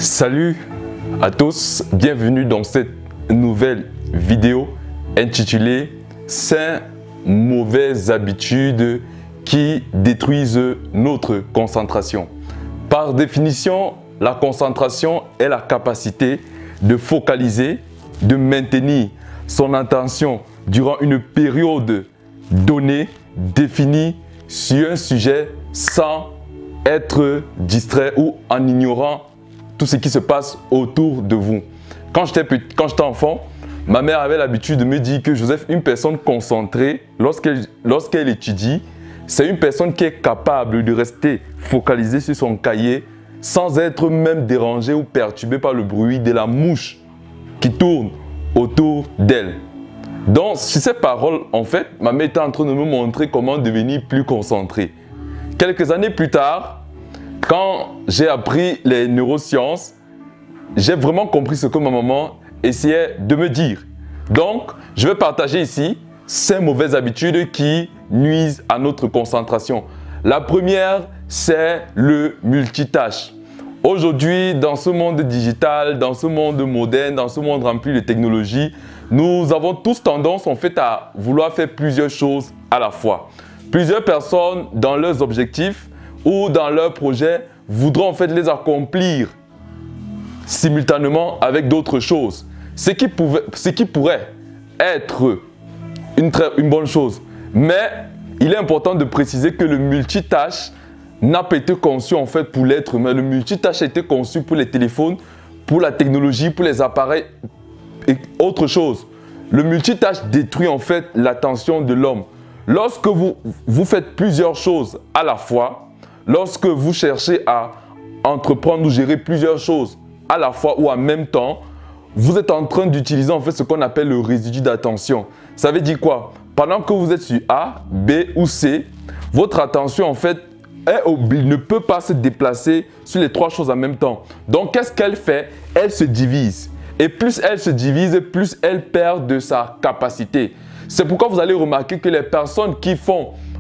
Salut à tous, bienvenue dans cette nouvelle vidéo intitulée « 5 mauvaises habitudes qui détruisent notre concentration ». Par définition, la concentration est la capacité de focaliser, de maintenir son attention durant une période donnée, définie sur un sujet sans être distrait ou en ignorant tout ce qui se passe autour de vous. Quand j'étais enfant, ma mère avait l'habitude de me dire que Joseph, une personne concentrée, lorsqu'elle étudie, c'est une personne qui est capable de rester focalisée sur son cahier sans être même dérangée ou perturbée par le bruit de la mouche qui tourne autour d'elle. Donc, sur ces paroles, en fait, ma mère était en train de me montrer comment devenir plus concentré. Quelques années plus tard, quand j'ai appris les neurosciences, j'ai vraiment compris ce que ma maman essayait de me dire. Donc, je vais partager ici 5 mauvaises habitudes qui nuisent à notre concentration. La première, c'est le multitâche. Aujourd'hui, dans ce monde digital, dans ce monde moderne, dans ce monde rempli de technologies, nous avons tous tendance en fait à vouloir faire plusieurs choses à la fois. Plusieurs personnes, dans leurs objectifs ou dans leurs projets, voudront en fait les accomplir simultanément avec d'autres choses. Ce qui pourrait être une bonne chose. Mais il est important de préciser que le multitâche n'a pas été conçu en fait pour l'être humain. Le multitâche a été conçu pour les téléphones, pour la technologie, pour les appareils et autre chose. Le multitâche détruit en fait l'attention de l'homme. Lorsque vous faites plusieurs choses à la fois, lorsque vous cherchez à entreprendre ou gérer plusieurs choses à la fois ou en même temps, vous êtes en train d'utiliser en fait ce qu'on appelle le résidu d'attention. Ça veut dire quoi? Pendant que vous êtes sur A, B ou C, votre attention en fait ne peut pas se déplacer sur les 3 choses en même temps. Donc qu'est-ce qu'elle fait? Elle se divise. Et plus elle se divise, plus elle perd de sa capacité. C'est pourquoi vous allez remarquer que les personnes qui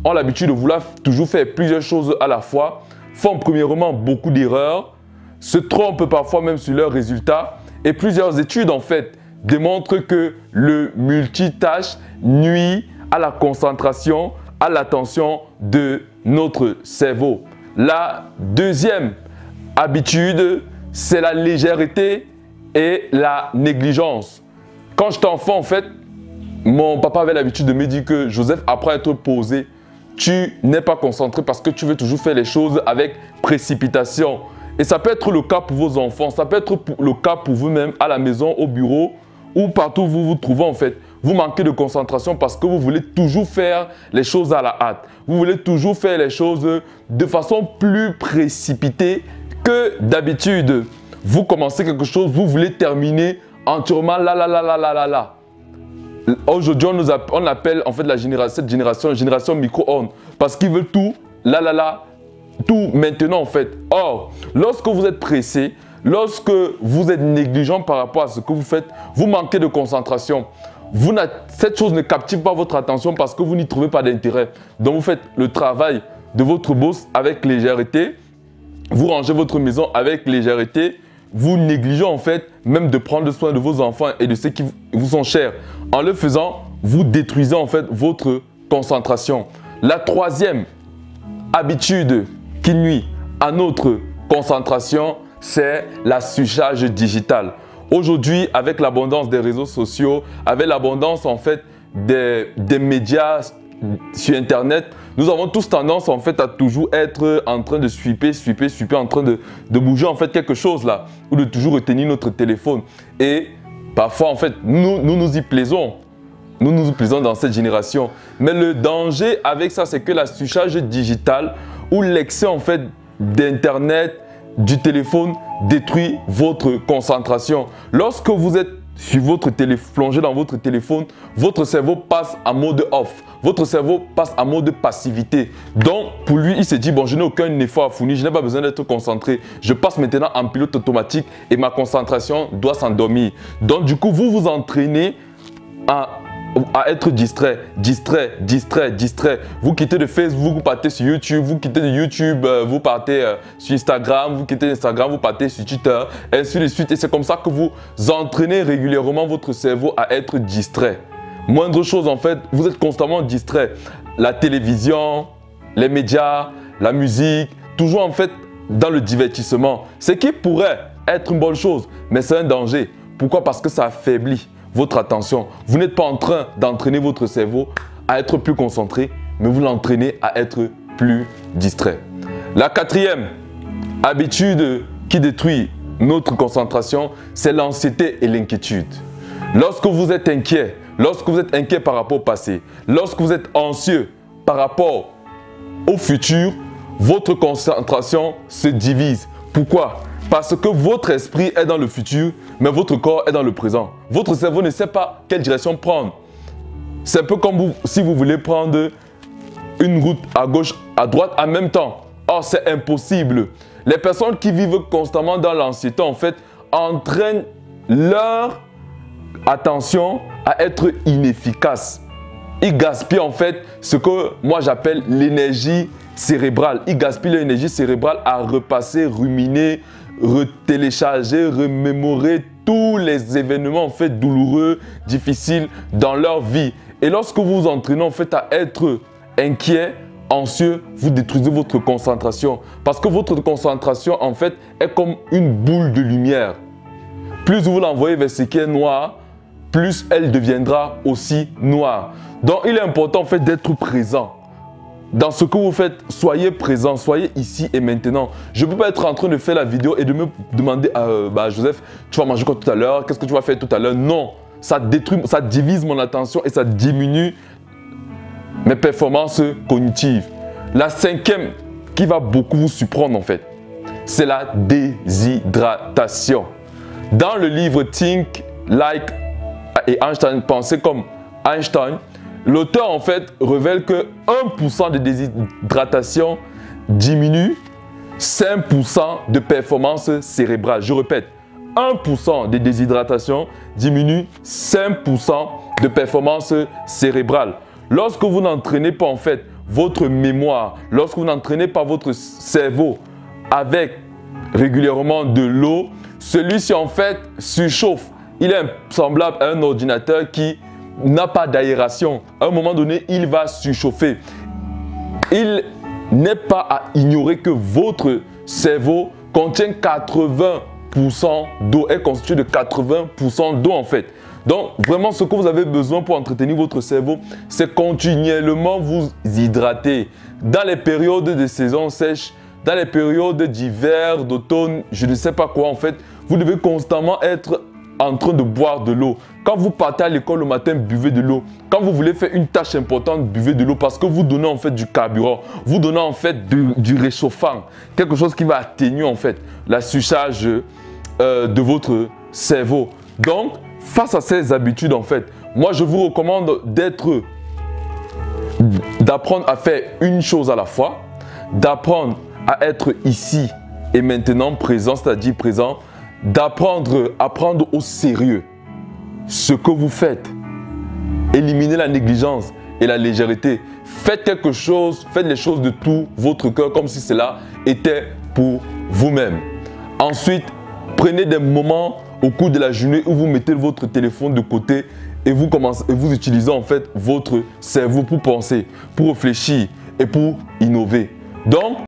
ont l'habitude de vouloir toujours faire plusieurs choses à la fois, font premièrement beaucoup d'erreurs, se trompent parfois même sur leurs résultats. Et plusieurs études en fait démontrent que le multitâche nuit à la concentration, à l'attention de notre cerveau. La deuxième habitude, c'est la légèreté et la négligence. Quand j'étais enfant, en fait, mon papa avait l'habitude de me dire que Joseph, après être posé, tu n'es pas concentré parce que tu veux toujours faire les choses avec précipitation. Et ça peut être le cas pour vos enfants, ça peut être le cas pour vous-même à la maison, au bureau ou partout où vous vous trouvez en fait. Vous manquez de concentration parce que vous voulez toujours faire les choses à la hâte. Vous voulez toujours faire les choses de façon plus précipitée que d'habitude. Vous commencez quelque chose, vous voulez terminer entièrement là. Aujourd'hui, on appelle en fait cette génération micro-ondes parce qu'ils veulent tout tout maintenant en fait. Or, lorsque vous êtes pressé, lorsque vous êtes négligent par rapport à ce que vous faites, vous manquez de concentration. Cette chose ne captive pas votre attention parce que vous n'y trouvez pas d'intérêt. Donc, vous faites le travail de votre boss avec légèreté, vous rangez votre maison avec légèreté, vous négligez en fait même de prendre soin de vos enfants et de ceux qui vous sont chers. En le faisant, vous détruisez en fait votre concentration. La troisième habitude qui nuit à notre concentration, c'est la surcharge digitale. Aujourd'hui, avec l'abondance des réseaux sociaux, avec l'abondance en fait des médias sur Internet, nous avons tous tendance en fait à toujours être en train de swiper, en train de bouger en fait quelque chose là, ou de toujours retenir notre téléphone. Et parfois en fait, nous y plaisons. Nous plaisons dans cette génération. Mais le danger avec ça, c'est que la surcharge digitale ou l'excès en fait d'Internet, du téléphone détruit votre concentration. Lorsque vous êtes sur votre plongé dans votre téléphone, votre cerveau passe en mode off. Votre cerveau passe en mode passivité. Donc, pour lui, il se dit, bon, je n'ai aucun effort à fournir, je n'ai pas besoin d'être concentré. Je passe maintenant en pilote automatique et ma concentration doit s'endormir. Donc, du coup, vous vous entraînez à à être distrait. Vous quittez de Facebook, vous partez sur YouTube, vous quittez de YouTube, vous partez sur Instagram, vous quittez Instagram, vous partez sur Twitter, ainsi de suite. Et c'est comme ça que vous entraînez régulièrement votre cerveau à être distrait. Moindre chose en fait, vous êtes constamment distrait. La télévision, les médias, la musique, toujours en fait dans le divertissement. Ce qui pourrait être une bonne chose, mais c'est un danger. Pourquoi? Parce que ça affaiblit votre attention. Vous n'êtes pas en train d'entraîner votre cerveau à être plus concentré, mais vous l'entraînez à être plus distrait. La quatrième habitude qui détruit notre concentration, c'est l'anxiété et l'inquiétude. Lorsque vous êtes inquiet par rapport au passé, lorsque vous êtes anxieux par rapport au futur, votre concentration se divise. Pourquoi? Parce que votre esprit est dans le futur, mais votre corps est dans le présent. Votre cerveau ne sait pas quelle direction prendre. C'est un peu comme si vous voulez prendre une route à gauche, à droite en même temps. Or, c'est impossible. Les personnes qui vivent constamment dans l'anxiété, en fait, entraînent leur attention à être inefficace. Ils gaspillent en fait ce que moi j'appelle l'énergie cérébrale. Ils gaspillent l'énergie cérébrale à repasser, ruminer, retélécharger, remémorer tous les événements en fait douloureux, difficiles dans leur vie. Et lorsque vous vous entraînez en fait à être inquiet, anxieux, vous détruisez votre concentration. Parce que votre concentration en fait est comme une boule de lumière. Plus vous l'envoyez vers ce qui est noir, plus elle deviendra aussi noire. Donc il est important en fait d'être présent. Dans ce que vous faites, soyez présent, soyez ici et maintenant. Je ne peux pas être en train de faire la vidéo et de me demander Joseph, tu vas manger quoi tout à l'heure? Qu'est-ce que tu vas faire tout à l'heure? Non, ça détruit, ça divise mon attention et ça diminue mes performances cognitives. La cinquième qui va beaucoup vous surprendre en fait, c'est la déshydratation. Dans le livre Think Like et Einstein, Penser comme Einstein, l'auteur en fait révèle que 1% de déshydratation diminue 5% de performance cérébrale. Je répète, 1% de déshydratation diminue 5% de performance cérébrale. Lorsque vous n'entraînez pas en fait votre mémoire, lorsque vous n'entraînez pas votre cerveau avec régulièrement de l'eau, celui-ci en fait surchauffe. Il est semblable à un ordinateur qui n'a pas d'aération. À un moment donné, il va surchauffer. Il n'est pas à ignorer que votre cerveau contient 80% d'eau, est constitué de 80% d'eau en fait. Donc vraiment ce que vous avez besoin pour entretenir votre cerveau, c'est continuellement vous hydrater. Dans les périodes de saison sèche, dans les périodes d'hiver, d'automne, je ne sais pas quoi en fait, vous devez constamment être en train de boire de l'eau. Quand vous partez à l'école le matin, buvez de l'eau. Quand vous voulez faire une tâche importante, buvez de l'eau parce que vous donnez en fait du carburant, vous donnez en fait du réchauffant, quelque chose qui va atténuer en fait la surcharge de votre cerveau. Donc, face à ces habitudes en fait, moi je vous recommande d'apprendre à faire une chose à la fois, d'apprendre à être ici et maintenant présent, c'est-à-dire présent, d'apprendre à prendre au sérieux ce que vous faites. Éliminez la négligence et la légèreté. Faites quelque chose, faites les choses de tout votre cœur comme si cela était pour vous-même. Ensuite, prenez des moments au cours de la journée où vous mettez votre téléphone de côté et vous utilisez en fait votre cerveau pour penser, pour réfléchir et pour innover. Donc,